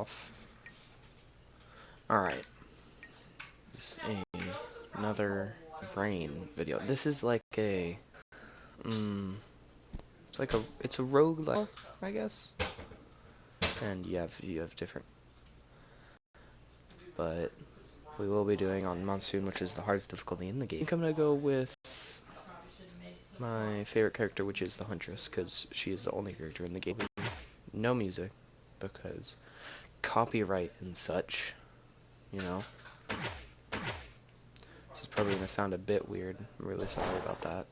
off. Alright. This is another rain video. This is like a it's a roguelike, I guess. And you have different, but we will be doing on Monsoon, which is the hardest difficulty in the game. I think I'm gonna go with my favorite character, which is the Huntress, because she is the only character in the game. No music, because copyright and such, you know. This is probably gonna sound a bit weird. I'm really sorry about that,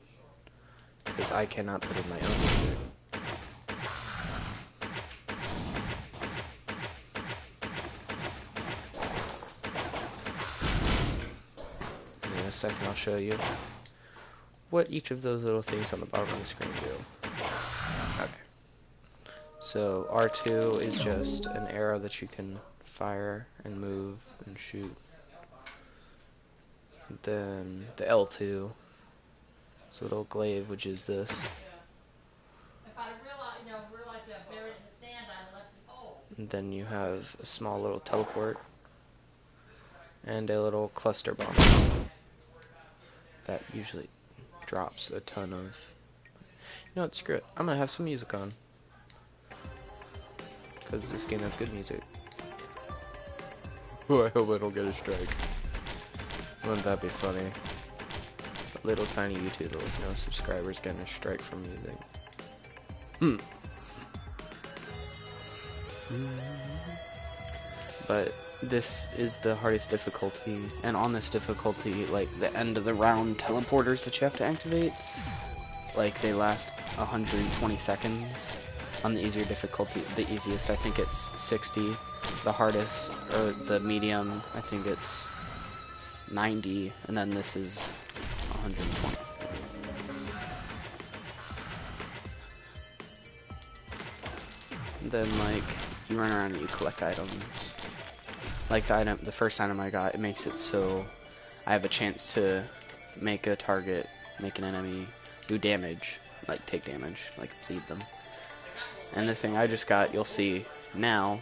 because I cannot put in my own music. In a second, I'll show you what each of those little things on the bottom of the screen do. Okay. So R2 is just an arrow that you can fire and move and shoot. Then the L2 is a little glaive, which is this. And then you have a small little teleport and a little cluster bomb that usually drops a ton of. You know what? Screw it. I'm gonna have some music on, because this game has good music. Oh, I hope I don't get a strike. Wouldn't that be funny? A little tiny YouTuber with no subscribers getting a strike from music. But this is the hardest difficulty, and on this difficulty, like, the end of the round teleporters that you have to activate, like, they last 120 seconds. On the easier difficulty, the easiest, I think it's 60. The hardest, or the medium, I think it's 90, and then this is 120. And then, like, you run around and you collect items. Like the first item I got, it makes it so I have a chance to make a target, make an enemy, do damage, like take damage, like bleed them. And the thing I just got, you'll see now,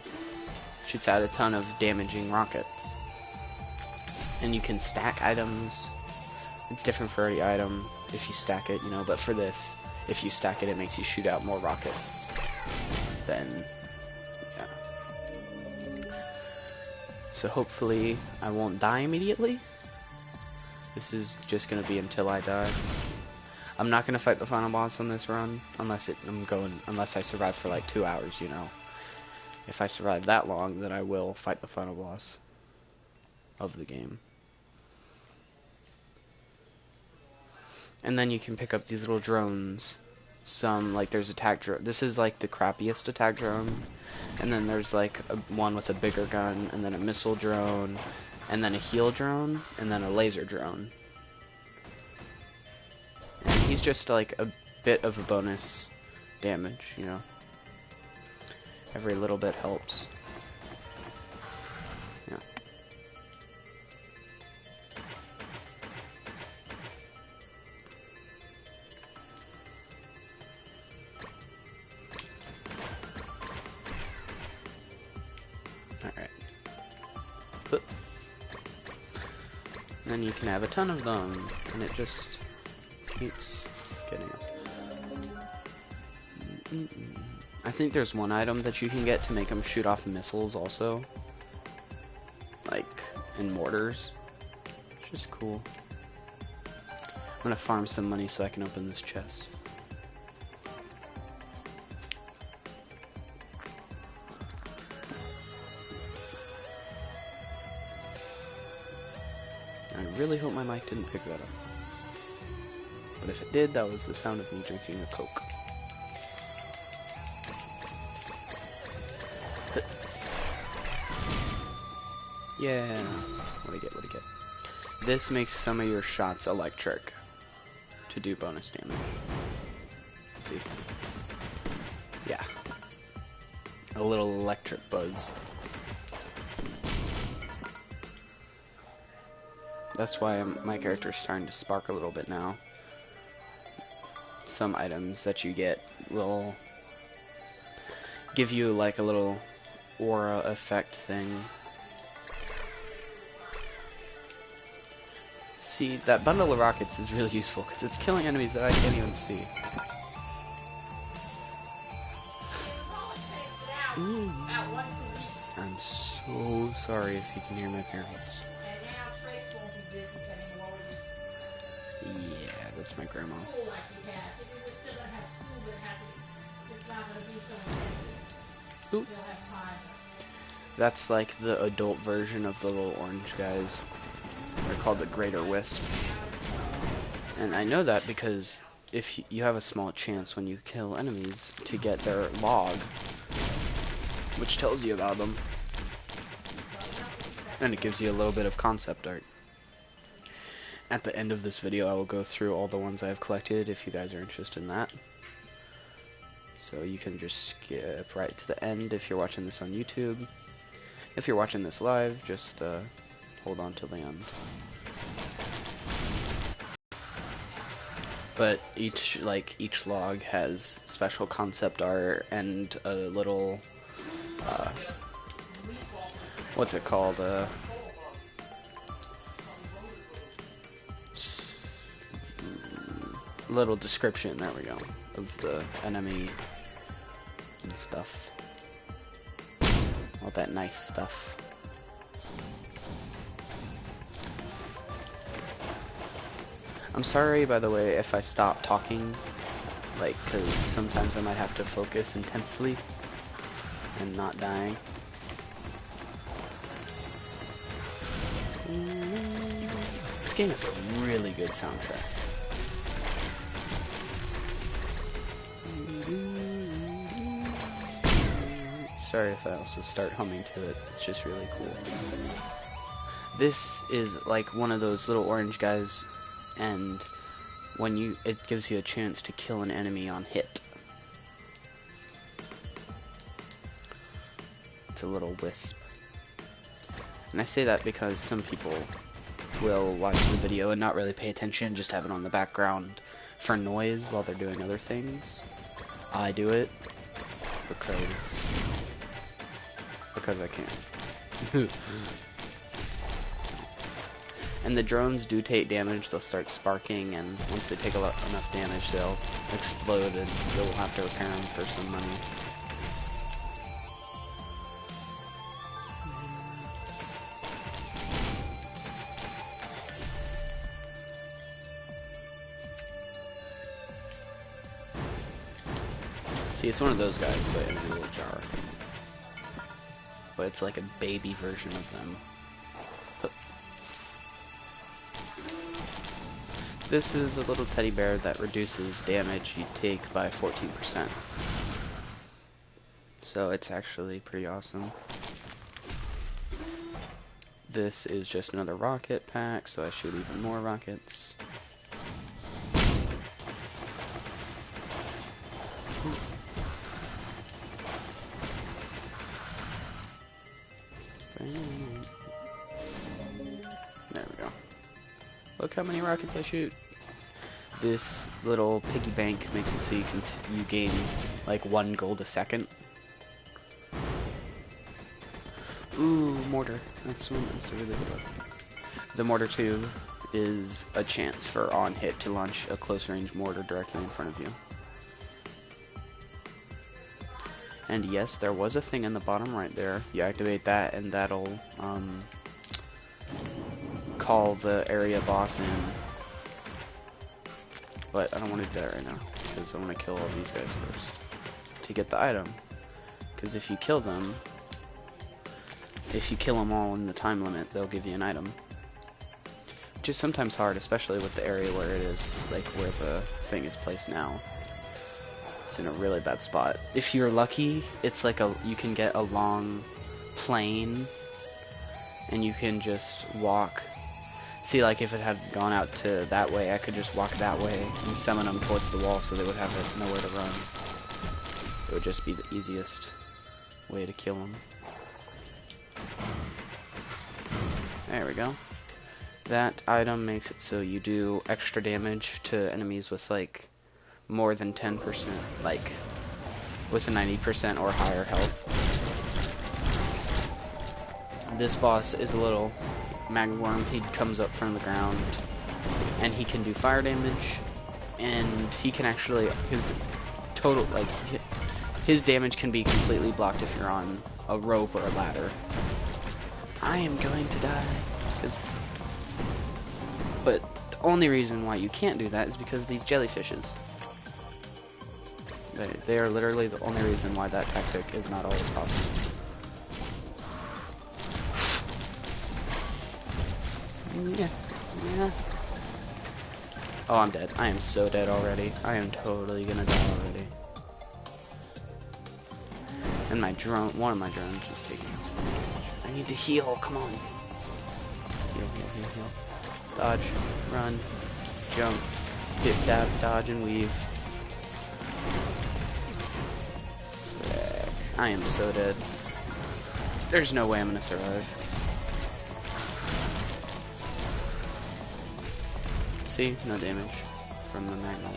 shoots out a ton of damaging rockets. And you can stack items. It's different for every item if you stack it, you know, but for this, if you stack it, it makes you shoot out more rockets. Then, yeah. So hopefully I won't die immediately. This is just gonna be until I die. I'm not gonna fight the final boss on this run unless I survive for like 2 hours, you know. If I survive that long, then I will fight the final boss of the game. And then you can pick up these little drones. Some, like, there's attack drone. This is like the crappiest attack drone. And then there's like one with a bigger gun, and then a missile drone, and then a heal drone, and then a laser drone. And he's just like a bit of a bonus damage, you know. Every little bit helps. Yeah. Alright. And then you can have a ton of them, and it just keeps getting us. I think there's one item that you can get to make them shoot off missiles also. Like, in mortars. Which is cool. I'm gonna farm some money so I can open this chest. I really hope my mic didn't pick that up. But if it did, that was the sound of me drinking a Coke. Yeah. What'd I get? This makes some of your shots electric to do bonus damage. Let's see. Yeah. A little electric buzz. That's why my character's starting to spark a little bit now. Some items that you get will give you like a little aura effect thing. See, that bundle of rockets is really useful because it's killing enemies that I can't even see. Ooh. I'm so sorry if you can hear my parents. Yeah, that's my grandma. Ooh. That's like the adult version of the little orange guys. They're called the Greater Wisp. And I know that because if you have a small chance when you kill enemies to get their log, which tells you about them. And it gives you a little bit of concept art. At the end of this video I will go through all the ones I've collected if you guys are interested in that. So you can just skip right to the end if you're watching this on YouTube. If you're watching this live, just hold on till the end. But each log has special concept art and a little what's it called? Little description, there we go, of the enemy and stuff. All that nice stuff. I'm sorry, by the way, if I stop talking, like, because sometimes I might have to focus intensely and not dying. This game has a really good soundtrack. Sorry if I also start humming to it, it's just really cool. This is like one of those little orange guys, and when it gives you a chance to kill an enemy on hit. It's a little wisp. And I say that because some people will watch the video and not really pay attention, just have it on the background for noise while they're doing other things. I do it because I can. And the drones do take damage, they'll start sparking, and once they take enough damage they'll explode and you'll have to repair them for some money. See, it's one of those guys, but in a little jar. But it's like a baby version of them. This is a little teddy bear that reduces damage you take by 14%. So it's actually pretty awesome. This is just another rocket pack, so I shoot even more rockets. There we go. Look how many rockets I shoot. This little piggy bank makes it so you gain like 1 gold a second. Ooh, mortar. That's a really good weapon. The mortar too is a chance for on hit to launch a close range mortar directly in front of you. And yes, there was a thing in the bottom right there. You activate that and that'll call the area boss in. But I don't want to do that right now, because I want to kill all these guys first to get the item. Because if you kill them all in the time limit, they'll give you an item. Which is sometimes hard, especially with the area where it is, like where the thing is placed now. It's in a really bad spot. If you're lucky, it's like you can get a long plane, and you can just walk. See, like if it had gone out to that way, I could just walk that way and summon them towards the wall so they would have nowhere to run. It would just be the easiest way to kill them. There we go. That item makes it so you do extra damage to enemies with like more than 10%, like with a 90% or higher health. This boss is a little magworm. He comes up from the ground, and he can do fire damage, and he can actually, his total, like, his damage can be completely blocked if you're on a rope or a ladder. I am going to die, but the only reason why you can't do that is because of these jellyfishes. They are literally the only reason why that tactic is not always possible. Yeah. Oh, I'm dead. I am so dead already. I am totally gonna die already. And my drone, one of my drones is taking some damage. I need to heal, come on. Heal. Dodge, run, jump, dip, dab, dodge, and weave. Frick. I am so dead. There's no way I'm gonna survive. See? No damage from the magnet.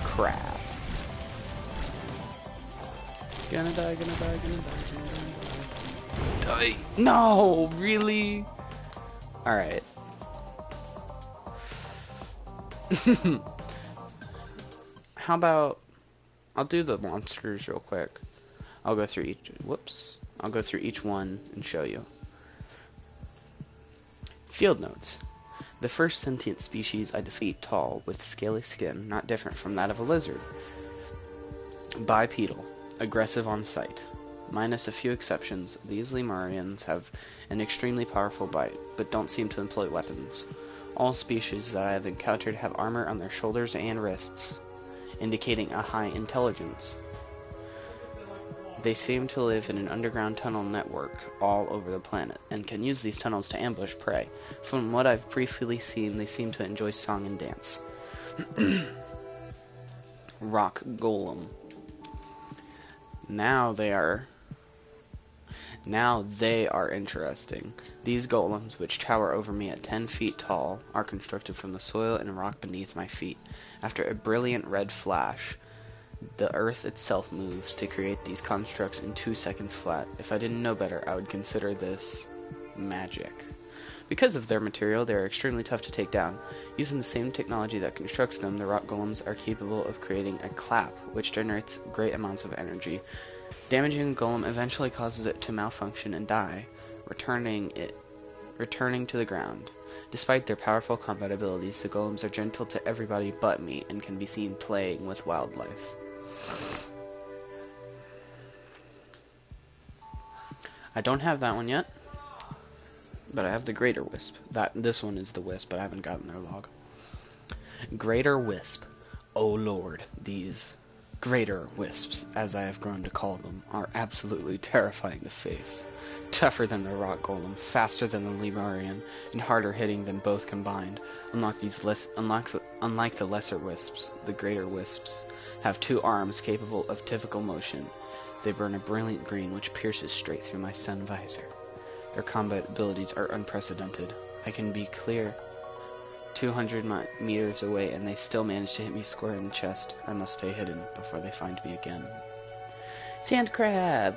Crap. Gonna die. Die. No, really? Alright. How about I'll do the monsters real quick. I'll go through each I'll go through each one and show you. Field notes. The first sentient species I discovered tall, with scaly skin, not different from that of a lizard. Bipedal, aggressive on sight. Minus a few exceptions, these lemurians have an extremely powerful bite, but don't seem to employ weapons. All species that I have encountered have armor on their shoulders and wrists, indicating a high intelligence. They seem to live in an underground tunnel network all over the planet, and can use these tunnels to ambush prey. From what I've briefly seen, they seem to enjoy song and dance. Rock Golem. Now they are interesting. These golems, which tower over me at 10 feet tall, are constructed from the soil and rock beneath my feet. After a brilliant red flash, the earth itself moves to create these constructs in 2 seconds flat. If I didn't know better, I would consider this magic. Because of their material, they are extremely tough to take down. Using the same technology that constructs them, the rock golems are capable of creating a clap, which generates great amounts of energy. Damaging a golem eventually causes it to malfunction and die, returning to the ground. Despite their powerful combat abilities, the golems are gentle to everybody but me and can be seen playing with wildlife. I don't have that one yet, but I have the Greater Wisp. This one is the Wisp, but I haven't gotten their log. Greater Wisp. Oh lord, these Greater Wisps, as I have grown to call them, are absolutely terrifying to face. Tougher than the rock golem, faster than the lemurian, and harder hitting than both combined. Unlike the lesser wisps, the greater wisps have 2 arms capable of typical motion. They burn a brilliant green which pierces straight through my sun visor. Their combat abilities are unprecedented. I can be clear 200 meters away and they still manage to hit me square in the chest. I must stay hidden before they find me again. Sand crab!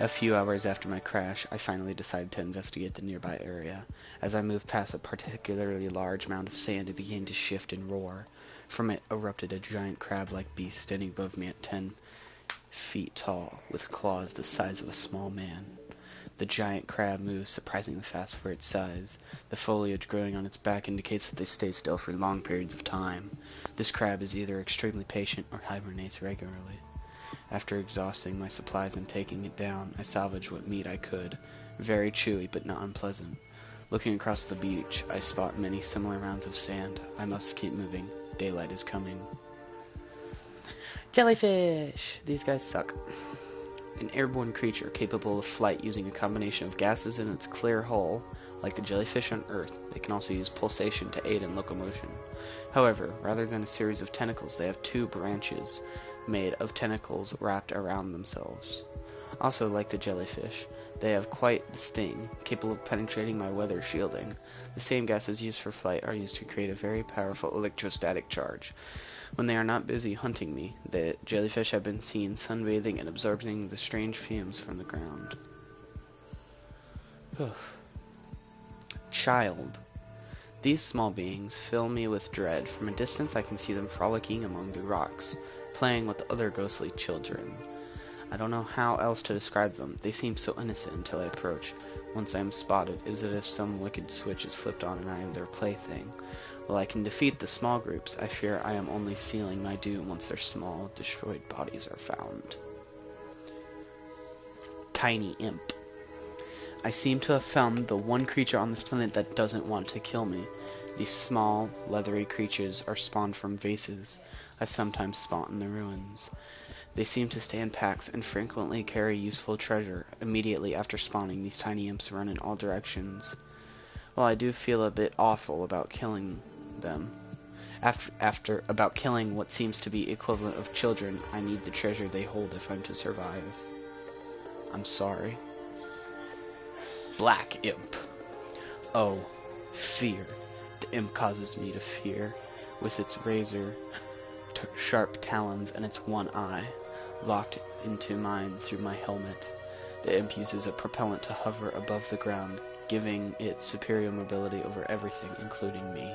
A few hours after my crash, I finally decided to investigate the nearby area. As I moved past a particularly large mound of sand, it began to shift and roar. From it erupted a giant crab-like beast standing above me at 10 feet tall, with claws the size of a small man. The giant crab moves surprisingly fast for its size. The foliage growing on its back indicates that they stay still for long periods of time. This crab is either extremely patient or hibernates regularly. After exhausting my supplies and taking it down, I salvaged what meat I could. Very chewy, but not unpleasant. Looking across the beach, I spot many similar mounds of sand. I must keep moving. Daylight is coming. Jellyfish! These guys suck. An airborne creature capable of flight using a combination of gases in its clear hull. Like the jellyfish on Earth, they can also use pulsation to aid in locomotion. However, rather than a series of tentacles, they have 2 branches made of tentacles wrapped around themselves. Also, like the jellyfish, they have quite the sting, capable of penetrating my weather shielding. The same gases used for flight are used to create a very powerful electrostatic charge. When they are not busy hunting me, the jellyfish have been seen sunbathing and absorbing the strange fumes from the ground. Child. These small beings fill me with dread. From a distance I can see them frolicking among the rocks, playing with other ghostly children. I don't know how else to describe them. They seem so innocent until I approach. Once I am spotted, is it as if some wicked switch is flipped on and I am their plaything. While I can defeat the small groups, I fear I am only sealing my doom once their small, destroyed bodies are found. Tiny Imp. I seem to have found the one creature on this planet that doesn't want to kill me. These small, leathery creatures are spawned from vases I sometimes spot in the ruins. They seem to stay in packs and frequently carry useful treasure. Immediately after spawning, these tiny imps run in all directions. While I do feel a bit awful about killing them, about killing what seems to be equivalent of children, I need the treasure they hold if I'm to survive. I'm sorry. Black Imp. Oh, fear. The imp causes me to fear. With its razor sharp talons and its one eye locked into mine through my helmet. The imp uses a propellant to hover above the ground, giving it superior mobility over everything, including me.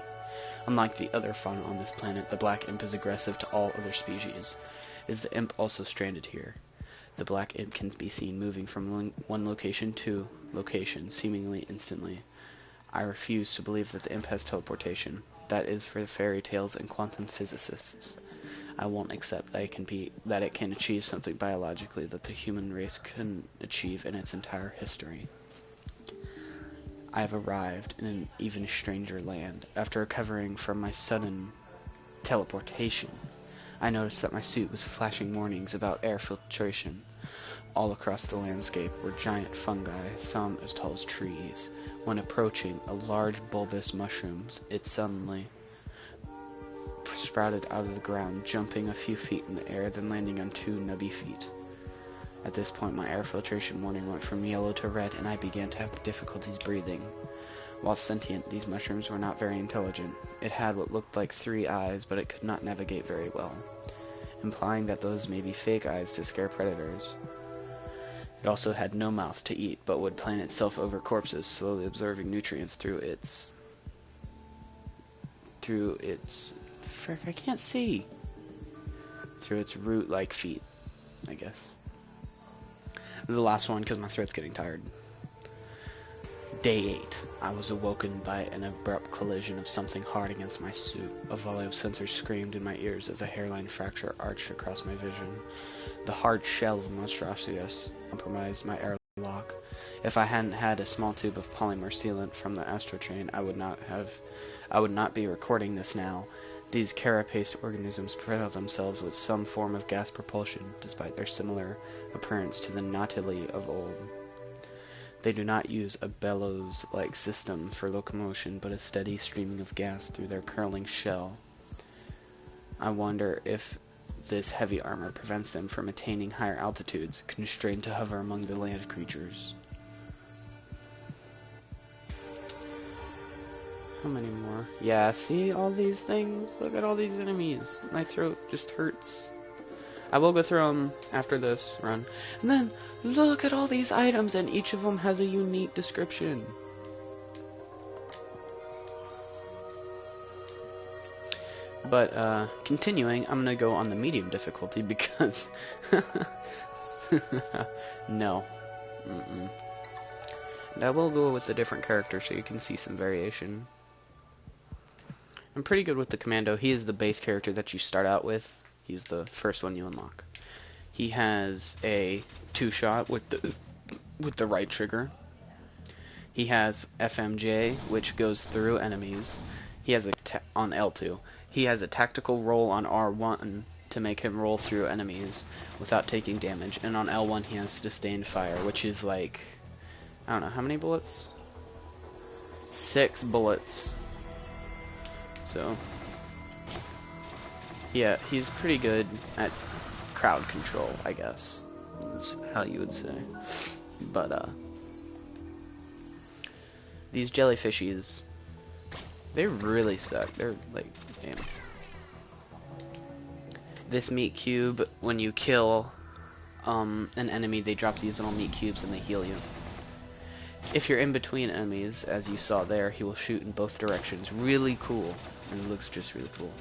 Unlike the other fauna on this planet, the black imp is aggressive to all other species. Is the imp also stranded here? The black imp can be seen moving from one location to location, seemingly instantly. I refuse to believe that the imp has teleportation. That is for the fairy tales and quantum physicists. I won't accept that it can achieve something biologically that the human race couldn't achieve in its entire history. I have arrived in an even stranger land. After recovering from my sudden teleportation, I noticed that my suit was flashing warnings about air filtration. All across the landscape were giant fungi, some as tall as trees. When approaching a large bulbous mushrooms, it suddenly sprouted out of the ground, jumping a few feet in the air, then landing on two nubby feet. At this point, my air filtration warning went from yellow to red, and I began to have difficulties breathing. While sentient, these mushrooms were not very intelligent. It had what looked like 3 eyes, but it could not navigate very well, implying that those may be fake eyes to scare predators. It also had no mouth to eat, but would plant itself over corpses, slowly absorbing nutrients through its frick, I can't see. Through its root-like feet, I guess. The last one, because my throat's getting tired. Day 8. I was awoken by an abrupt collision of something hard against my suit. A volley of sensors screamed in my ears as a hairline fracture arched across my vision. The hard shell of monstrosities compromised my airlock. If I hadn't had a small tube of polymer sealant from the astrotrain, I would not be recording this now. These carapace organisms propel themselves with some form of gas propulsion, despite their similar appearance to the nautili of old. They do not use a bellows-like system for locomotion, but a steady streaming of gas through their curling shell. I wonder if this heavy armor prevents them from attaining higher altitudes, constrained to hover among the land creatures. How many more? Yeah, see all these things? Look at all these enemies. My throat just hurts. I will go through them after this run. And then, look at all these items, and each of them has a unique description. But, continuing, I'm gonna go on the medium difficulty because... no. And I will go with a different character so you can see some variation. I'm pretty good with the Commando. He is the base character that you start out with. He's the first one you unlock. He has a 2-shot with the right trigger. He has FMJ, which goes through enemies. He has on L2. He has a tactical roll on R1 to make him roll through enemies without taking damage. And on L1 he has sustained fire, which is like, I don't know, how many bullets? 6 bullets. So, yeah, he's pretty good at crowd control, I guess, is how you would say. But, these jellyfishies, they really suck. They're, like, damn. This meat cube, when you kill, an enemy, they drop these little meat cubes and they heal you. if you're in between enemies, as you saw there, he will shoot in both directions. Really cool. And it looks just really cool.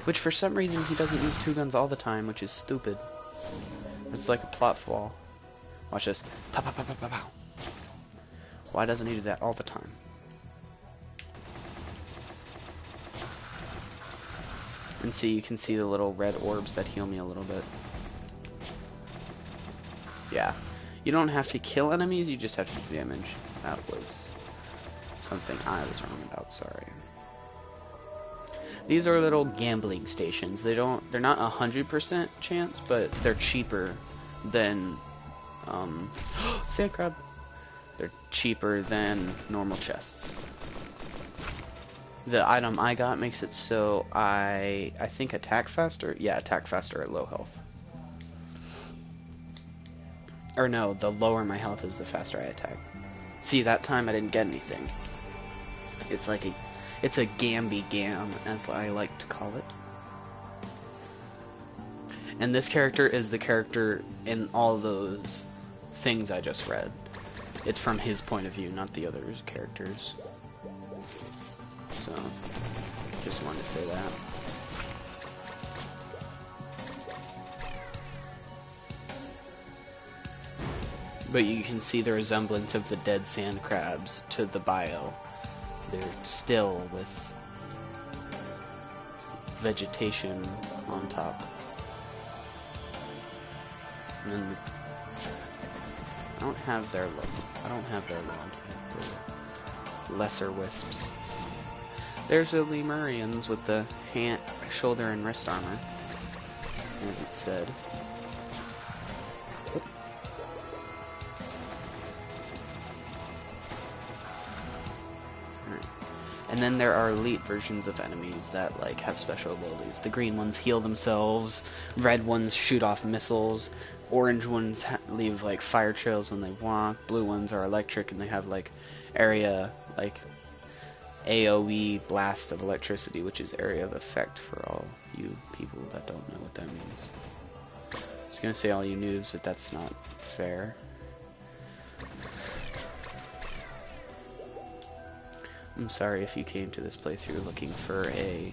Which for some reason he doesn't use two guns all the time, which is stupid. It's like a plot flaw. Watch this. Pow, pow, pow, pow, pow, pow. Why doesn't he do that all the time? And see, you can see the little red orbs that heal me a little bit. Yeah. You don't have to kill enemies, you just have to do damage. That was something I was wrong about, sorry. These are little gambling stations. They're not 100% chance, but they're cheaper than sand crab. They're cheaper than normal chests. The item I got makes it so I think attack faster. Yeah, attack faster at low health. Or no, the lower my health is, the faster I attack. See, that time I didn't get anything. It's like it's a Gamby Gam, as I like to call it. And this character is the character in all those things I just read. It's from his point of view, not the other characters. So, just wanted to say that. But you can see the resemblance of the dead sand crabs to the bio. They're still with vegetation on top. And I don't have their log yet, the lesser wisps. There's the Lemurians with the hand, shoulder, and wrist armor, as it said. And then there are elite versions of enemies that like have special abilities. The green ones heal themselves, red ones shoot off missiles, orange ones leave like fire trails when they walk, blue ones are electric and they have like area, like AoE blast of electricity, which is area of effect for all you people that don't know what that means. I was gonna say all you noobs, but that's not fair. I'm sorry if you came to this playthrough looking for a...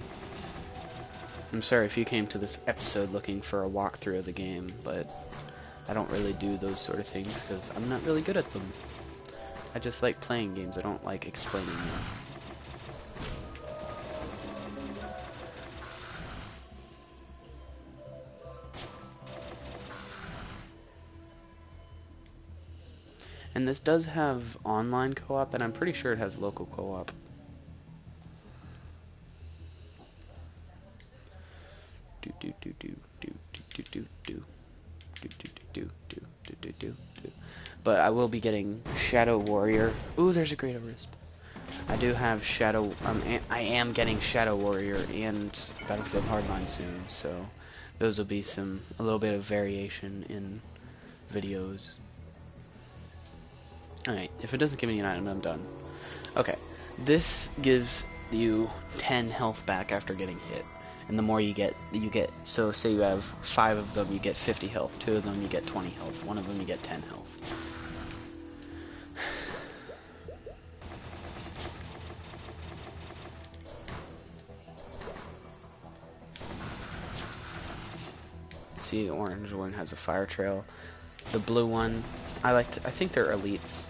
I'm sorry if you came to this episode looking for a walkthrough of the game, but I don't really do those sort of things because I'm not really good at them. I just like playing games, I don't like explaining them. And this does have online co-op, and I'm pretty sure it has local co-op. But I will be getting Shadow Warrior. Ooh, there's a Great Wisp. I do have Shadow. I am getting Shadow Warrior and Battlefield Hardline soon, so those will be a little bit of variation in videos. Alright, if it doesn't give me an item, I'm done. Okay, this gives you 10 health back after getting hit. And the more you get, so say you have 5 of them, you get 50 health. 2 of them, you get 20 health. 1 of them, you get 10 health. See, the orange one has a fire trail. The blue one, I think they're elites.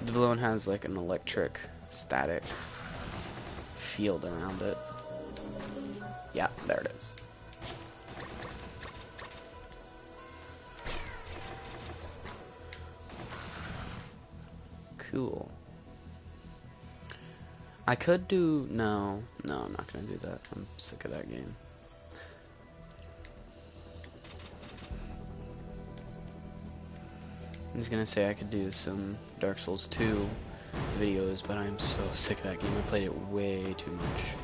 The blue one has like an electric static field around it. Yeah, there it is. Cool. I could do... No, I'm not gonna do that. I'm sick of that game. I'm just gonna say I could do some Dark Souls 2 videos, but I'm so sick of that game. I played it way too much.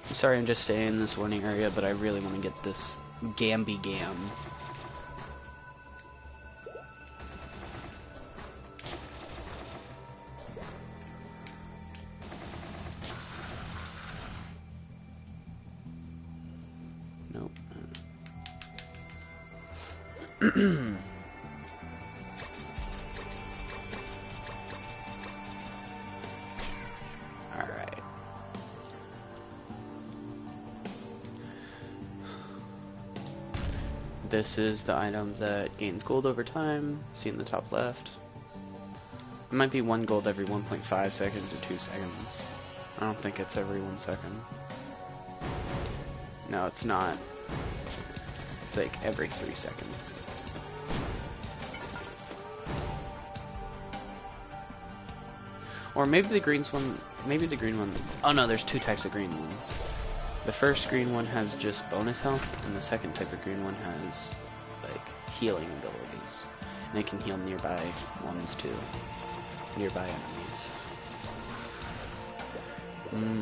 I'm sorry I'm just staying in this warning area, but I really want to get this Gamby Gam. Nope. Alright. This is the item that gains gold over time. See in the top left. It might be 1 gold every 1.5 seconds or 2 seconds. I don't think it's every 1 second. No, it's not. It's like every 3 seconds. Or maybe the green one. Oh no, there's 2 types of green ones. The first green one has just bonus health, and the second type of green one has like healing abilities. And it can heal nearby ones too. Nearby enemies.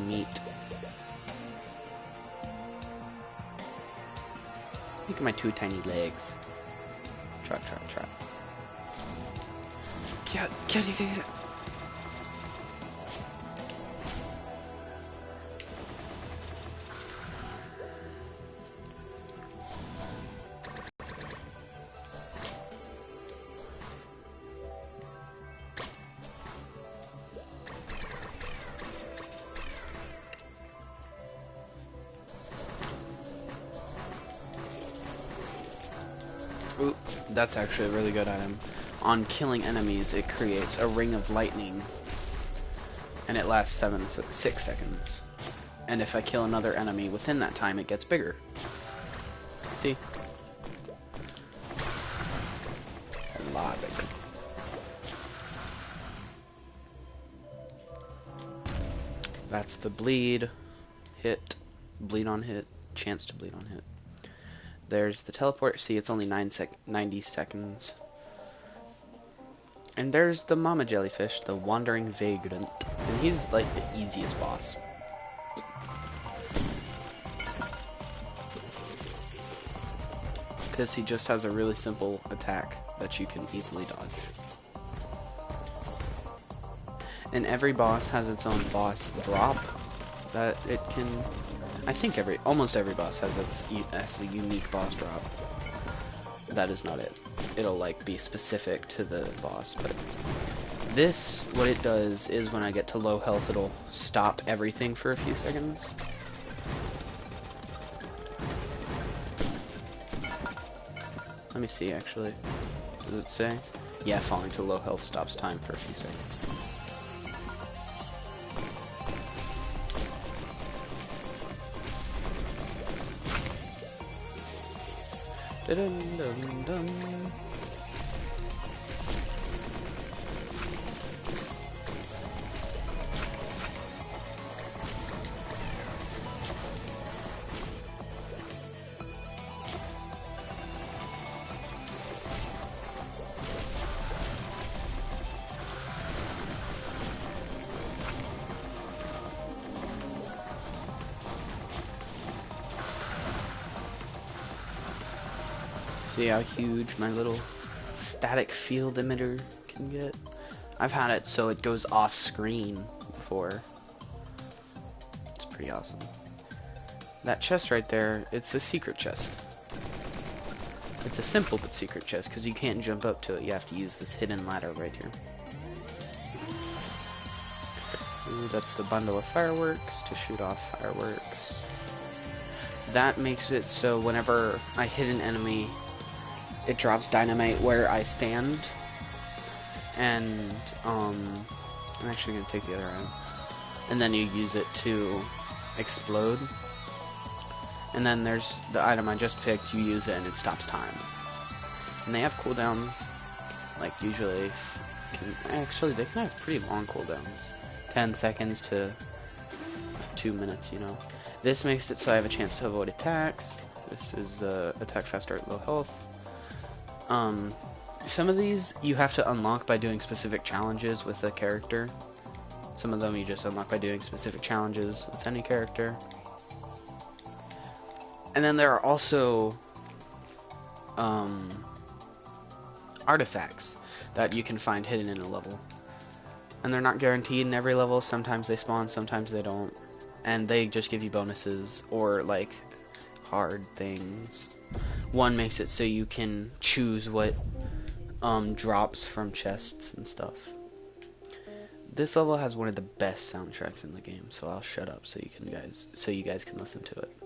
Meat. Look at my 2 tiny legs. Trot, trot, trot. Get it. Ooh, that's actually a really good item. On killing enemies, it creates a ring of lightning, and it lasts 6 seconds. And if I kill another enemy within that time, it gets bigger. See? A lot bigger. That's the bleed, hit, bleed on hit, chance to bleed on hit. There's the teleport. See, it's only 90 seconds. And there's the mama jellyfish, the wandering vagrant. And he's like the easiest boss. Because he just has a really simple attack that you can easily dodge. And every boss has its own boss drop that it can... I think almost every boss has a unique boss drop. That is not it. It'll like be specific to the boss, but this, what it does is when I get to low health, it'll stop everything for a few seconds. Let me see actually. Does it say? Yeah, falling to low health stops time for a few seconds. Dun, dun, dun. See how huge my little static field emitter can get? I've had it so it goes off screen before. It's pretty awesome. That chest right there, it's a secret chest. It's a simple but secret chest because you can't jump up to it. You have to use this hidden ladder right here. Ooh, that's the bundle of fireworks to shoot off fireworks. That makes it so whenever I hit an enemy, it drops dynamite where I stand, and I'm actually gonna take the other item, and then you use it to explode, and then there's the item I just picked. You use it and it stops time, and they have cooldowns. Like usually, they can have pretty long cooldowns, 10 seconds to 2 minutes. You know, this makes it so I have a chance to avoid attacks. This is attack faster at low health. Some of these you have to unlock by doing specific challenges with a character. Some of them you just unlock by doing specific challenges with any character. And then there are also artifacts that you can find hidden in a level. And they're not guaranteed in every level. Sometimes they spawn, sometimes they don't. And they just give you bonuses or like hard things. One makes it so you can choose what drops from chests and stuff. This level has one of the best soundtracks in the game, so I'll shut up so you guys can listen to it.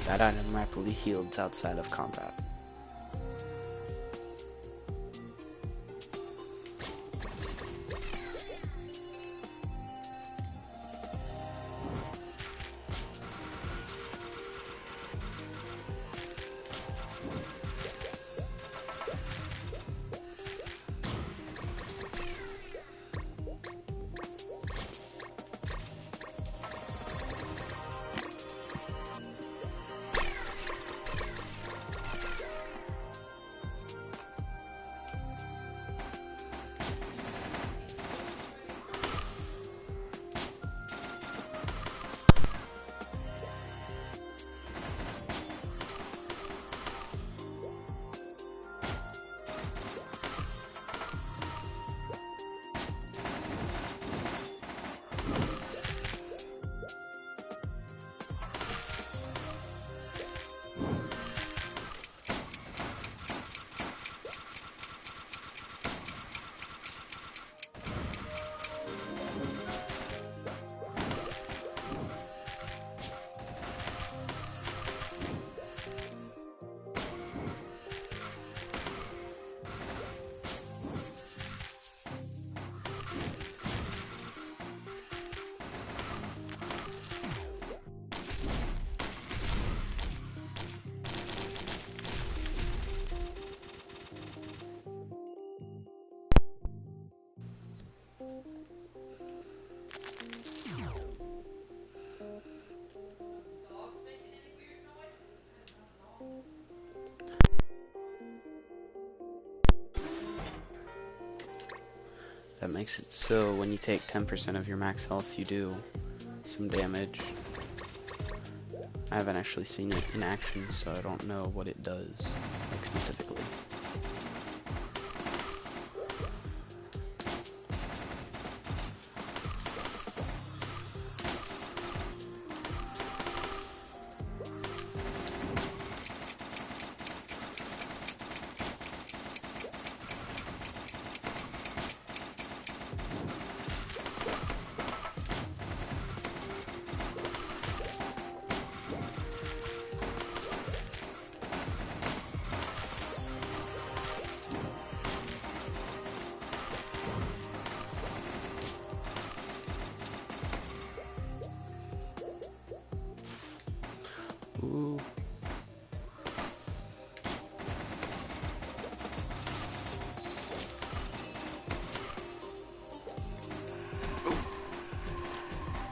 That item rapidly heals outside of combat. That makes it so when you take 10% of your max health, you do some damage. I haven't actually seen it in action, so I don't know what it does, like, specifically. Ooh.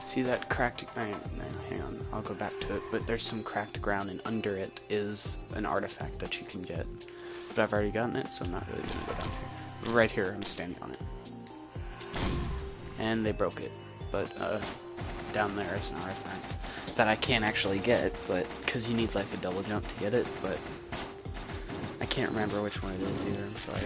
See that cracked, hang on, I'll go back to it, but there's some cracked ground and under it is an artifact that you can get. But I've already gotten it, so I'm not really gonna go down here. Right here, I'm standing on it. And they broke it, but down there is an artifact that I can't actually get, but because you need like a double jump to get it, but I can't remember which one it is either, I'm sorry.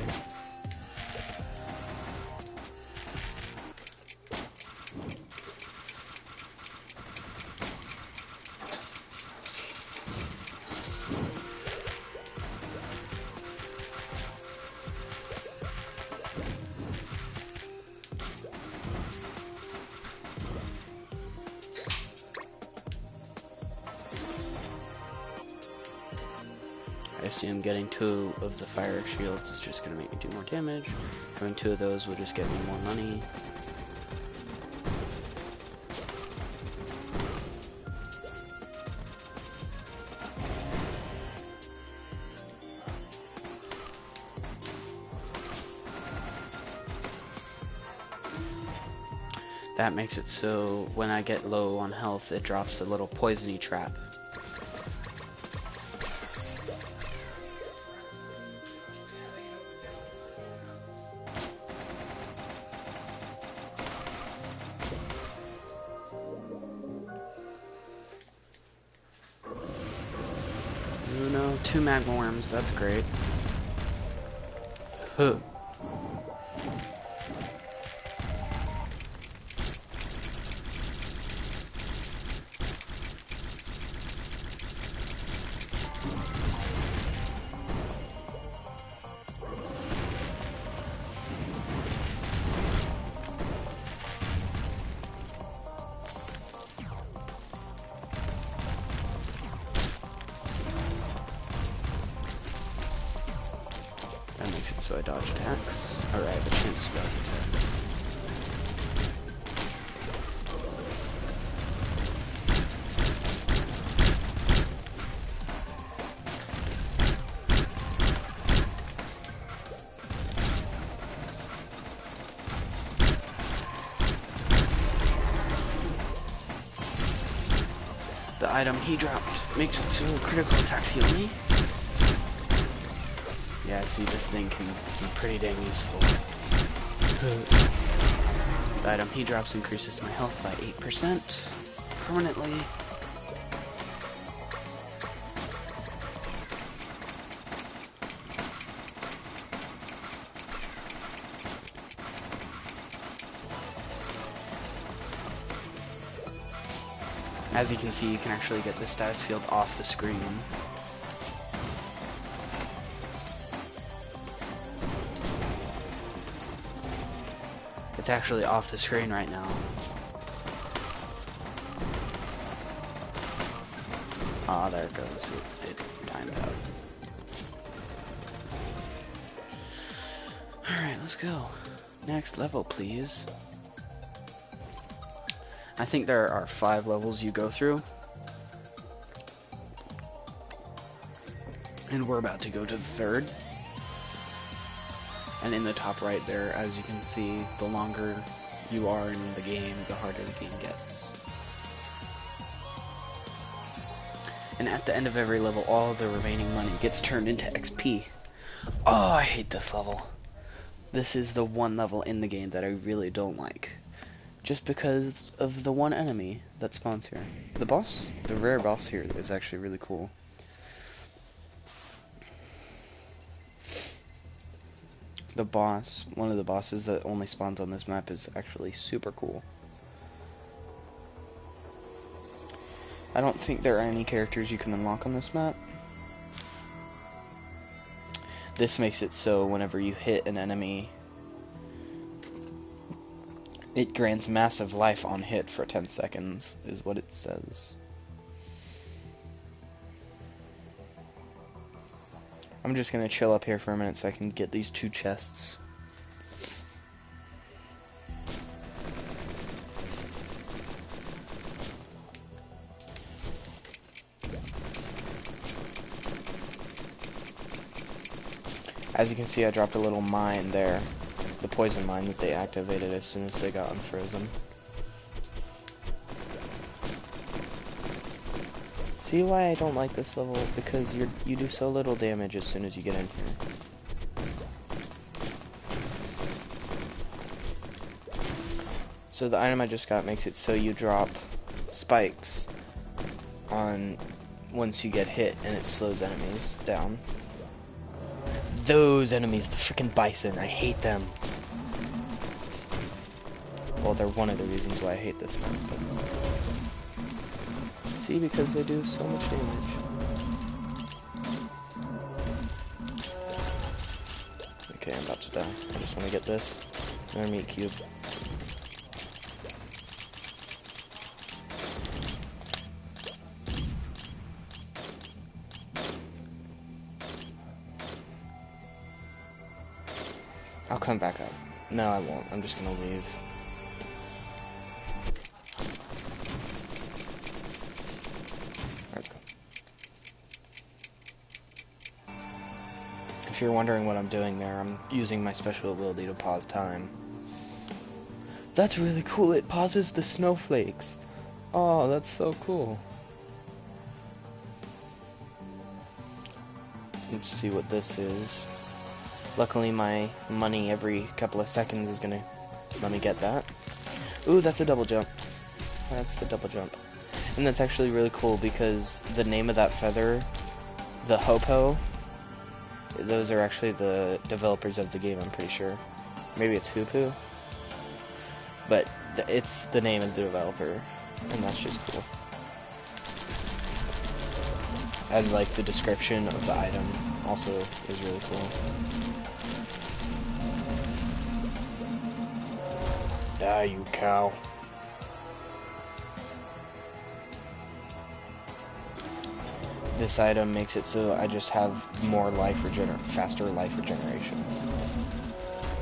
assume getting 2 of the fire shields is just going to make me do more damage. Having 2 of those will just get me more money. That makes it so when I get low on health, it drops a little poisony trap. Oh no, 2 magma worms, that's great. Huh. That makes it so I dodge attacks. Or I have a chance to dodge attacks. The item he dropped makes it so critical attacks heal me. Yeah, see, this thing can be pretty dang useful. The item he drops increases my health by 8% permanently. As you can see, you can actually get the status field off the screen. It's actually off the screen right now. Ah, there it goes. It timed out. Alright, let's go. Next level, please. I think there are 5 levels you go through. And we're about to go to the 3rd. And in the top right there, as you can see, the longer you are in the game, the harder the game gets. And at the end of every level, all the remaining money gets turned into XP. Oh, I hate this level. This is the one level in the game that I really don't like. Just because of the one enemy that spawns here. The boss, the rare boss here is actually really cool. The boss, one of the bosses that only spawns on this map, is actually super cool. I don't think there are any characters you can unlock on this map. This makes it so whenever you hit an enemy, it grants massive life on hit for 10 seconds, is what it says. I'm just gonna chill up here for a minute so I can get these 2 chests. As you can see, I dropped a little mine there. The poison mine that they activated as soon as they got unfrozen. See why I don't like this level? Because you do so little damage as soon as you get in here. So the item I just got makes it so you drop spikes on once you get hit, and it slows enemies down. Those enemies, the freaking bison, I hate them. Well, they're one of the reasons why I hate this map. But see, because they do so much damage. Okay, I'm about to die. I just want to get this. Another meat cube. come back up. No, I won't. I'm just gonna leave. Let's go. If you're wondering what I'm doing there, I'm using my special ability to pause time. That's really cool. It pauses the snowflakes. Oh, that's so cool. Let's see what this is. Luckily, my money every couple of seconds is gonna let me get that. Ooh, that's a double jump. That's the double jump. And that's actually really cool because the name of that feather, the Hopo, those are actually the developers of the game, I'm pretty sure. Maybe it's Hoopu. But it's the name of the developer, and that's just cool. And like the description of the item also is really cool. Die, you cow. This item makes it so I just have more faster life regeneration,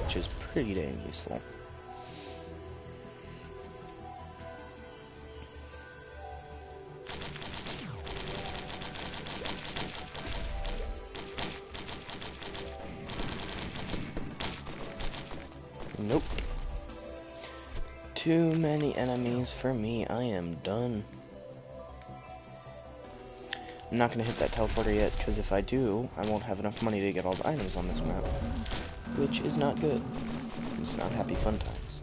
which is pretty dang useful. Nope. Too many enemies for me. I am done. I'm not going to hit that teleporter yet, because if I do, I won't have enough money to get all the items on this map. Which is not good. It's not happy fun times.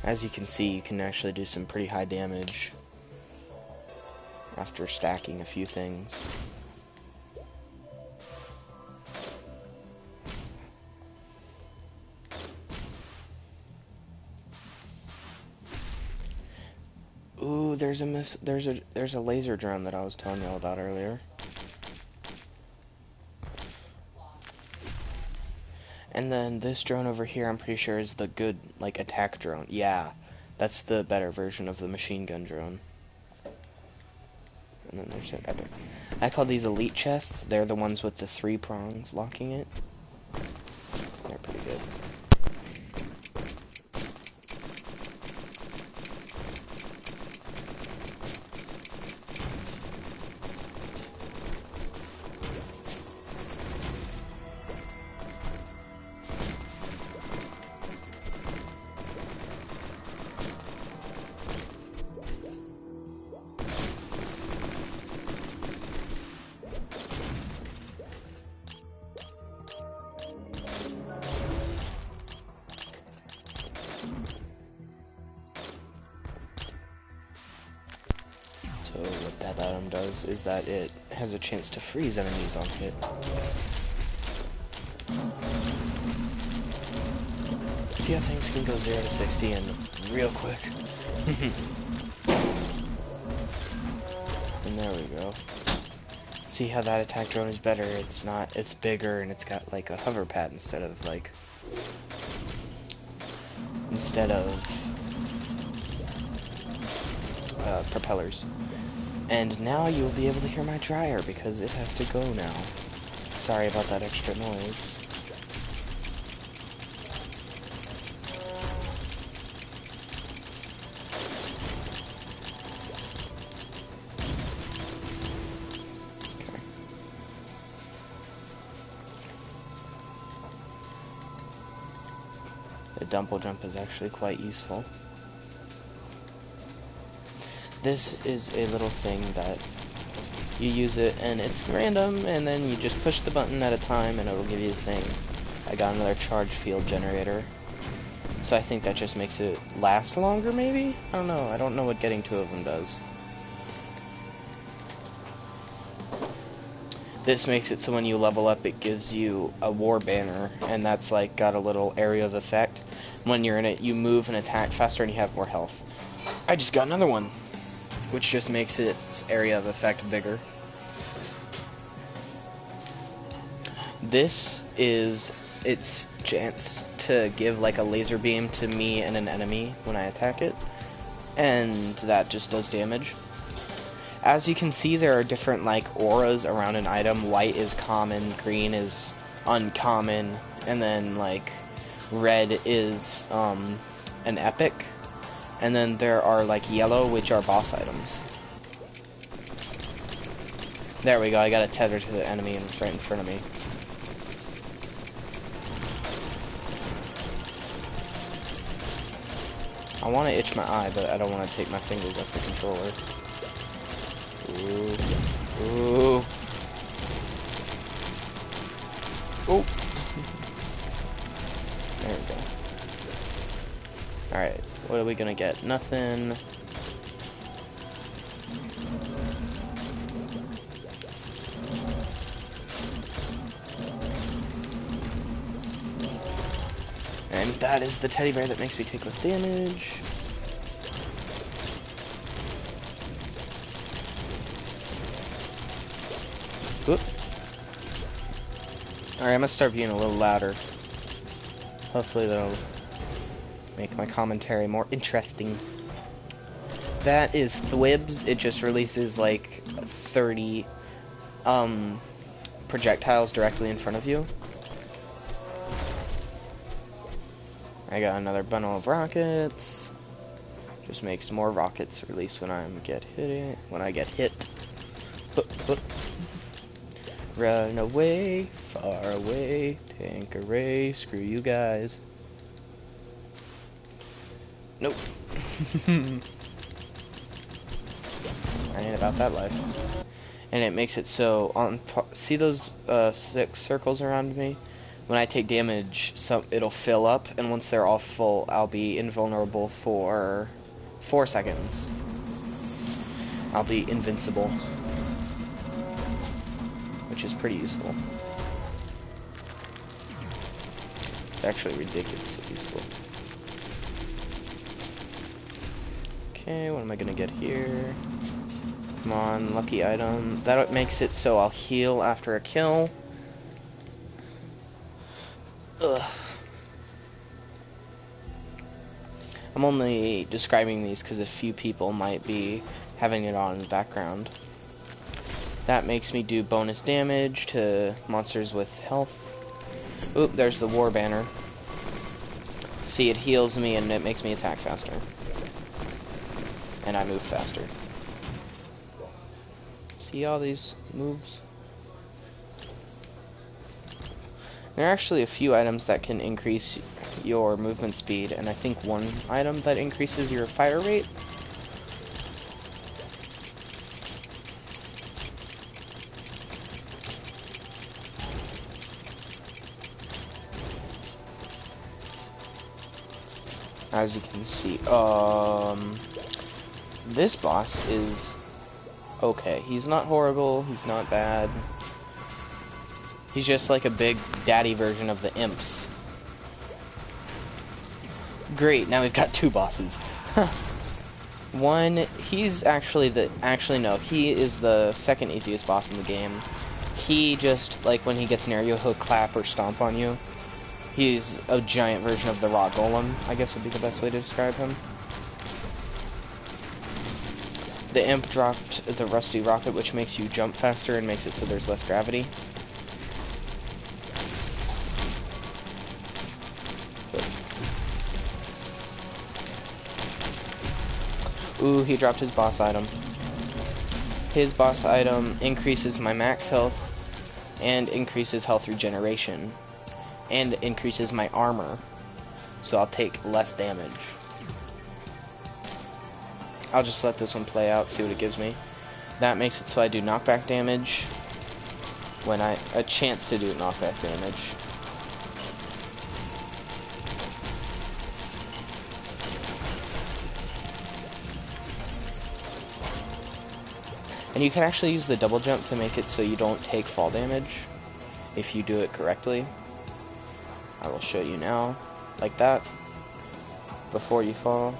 As you can see, you can actually do some pretty high damage after stacking a few things. Ooh, there's a laser drone that I was telling y'all about earlier. And then this drone over here, I'm pretty sure is the good, like, attack drone. Yeah, that's the better version of the machine gun drone. And then there's an epic. I call these elite chests. They're the ones with the 3 prongs locking it. They're pretty good. So what that item does is that it has a chance to freeze enemies on hit. See how things can go 0 to 60 and real quick. And there we go. See how that attack drone is better? It's bigger and it's got like a hover pad instead of propellers. And now you'll be able to hear my dryer because it has to go now. Sorry about that extra noise. Okay. The double jump is actually quite useful. This is a little thing that you use it and it's random, and then you just push the button at a time and it'll give you the thing. I got another charge field generator, so I think that just makes it last longer, maybe? I don't know. I don't know what getting 2 of them does. This makes it so when you level up it gives you a war banner, and that's like got a little area of effect. When you're in it you move and attack faster and you have more health. I just got another one, which just makes its area of effect bigger. This is its chance to give like a laser beam to me and an enemy when I attack it, and that just does damage. As you can see, there are different like auras around an item. White is common, green is uncommon, and then like red is an epic, and then there are like yellow, which are boss items. There we go, I got a tether to the enemy right in front of me. I want to itch my eye, but I don't want to take my fingers off the controller. Ooh. Ooh. Oh. There we go. Alright, what are we gonna get? Nothing. And that is the teddy bear that makes me take less damage. Whoop. Alright, I'm gonna start being a little louder. Hopefully that'll make my commentary more interesting. That is Thwibs. It just releases like 30 projectiles directly in front of you. I got another bundle of rockets. Just makes more rockets release when I get hit. Run away, far away, Tanqueray, screw you guys. Nope. I ain't about that life. And it makes it so see those 6 circles around me? When I take damage, it'll fill up, and once they're all full, I'll be invulnerable for 4 seconds. I'll be invincible, which is pretty useful. It's actually ridiculously useful. Okay, what am I gonna get here? Come on, lucky item. That makes it so I'll heal after a kill. Ugh. I'm only describing these because a few people might be having it on in the background. That makes me do bonus damage to monsters with health. Oop, there's the war banner. See, it heals me and it makes me attack faster. And I move faster. See all these moves? There are actually a few items that can increase your movement speed, and I think one item that increases your fire rate. As you can see, this boss is okay. He's not horrible, he's not bad. He's just like a big daddy version of the imps. Great, now we've got 2 bosses. One, he's actually no, he is the second easiest boss in the game. He just, like, when he gets near you, he'll clap or stomp on you. He's a giant version of the rock golem, I guess would be the best way to describe him. The imp dropped the rusty rocket, which makes you jump faster and makes it so there's less gravity. Ooh, he dropped his boss item. His boss item increases my max health, and increases health regeneration, and increases my armor, so I'll take less damage. I'll just let this one play out, see what it gives me. That makes it so I do knockback damage, when a chance to do knockback damage. And you can actually use the double jump to make it so you don't take fall damage if you do it correctly. I will show you now, like that, before you fall,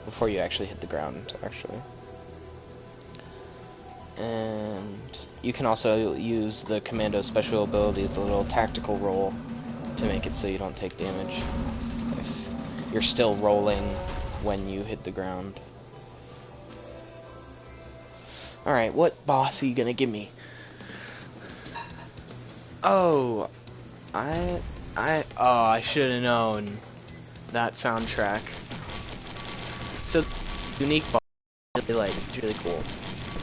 before you actually hit the ground, actually. And you can also use the commando special ability, the little tactical roll, to make it so you don't take damage if you're still rolling when you hit the ground. Alright, what boss are you gonna give me? Oh, I should have known that soundtrack. So, unique boss, really, like, it's really cool.